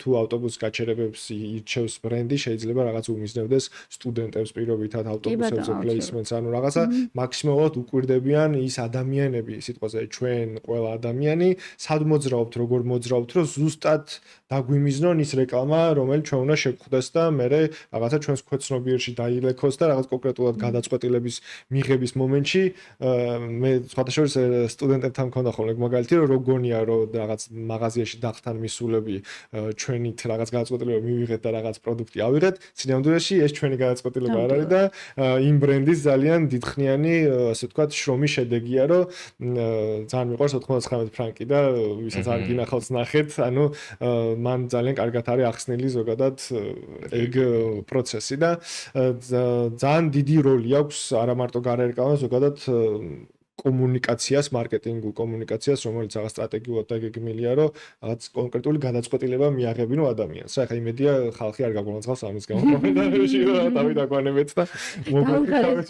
თუ ავტობუს გაჩერებებს ირჩევს ბრენდი, შეიძლება რაღაც უმიზნევდეს სტუდენტებს პირობითად ავტობუსებზე პლეისმენტს, ანუ რაღაცა მაქსიმალურად უკვირდებიან ის ადამიანები, სიტყვაზე ჩვენ ყველა ადამიანი, სად მოძრაობთ, როგორ მოძრაობთ, რომ ზუსტად დაგვიმიზნონ ის რეკლამა, რომელიც ჩვენ უნდა შეგხვდეს და მე რაღაცა ჩვენს ქვეცნობიერში დაილექოს და რაღაც კონკრეტულად გადაწყვეტილების მიღების მომენტში მე სხვადასხვა სტუდენტებთან მქონდა ხოლმე მაგალითი რომ გონია რომ რაღაც მაღაზიაში დახთან მისულები ჩვენით რაღაც გადაწყვეტილება მივიღეთ და რაღაც პროდუქტი ავიღეთ, სინამდვილეში ეს ჩვენი გადაწყვეტილება არ არის და იმ ბრენდის ძალიან დიდხნიანი, ასე ვთქვათ, შრომის შედეგია, რომ ძალიან მიყვარს 99 ფრანკი და ვისაც არ გინახავს ნახეთ, ანუ მან ძალიან კარგად არის ახსნილი ზოგადად ეგ პროცესი და ძალიან დიდი როლი აქვს არა მარტო გარეკანა, ზოგადად კომუნიკაციას, მარკეტინგულ კომუნიკაციას, რომელიც რაღაც სტრატეგიულად დაგეგმილია, რომ რაღაც კონკრეტული გადაწყვეტილება მიაღებინო ადამიანს. ახლა იმედია ხალხი არ გაგვანაცხავს ამის გამო კომენტარებში, რომ თავი დაგვანებეთ და მოგვიყვებით.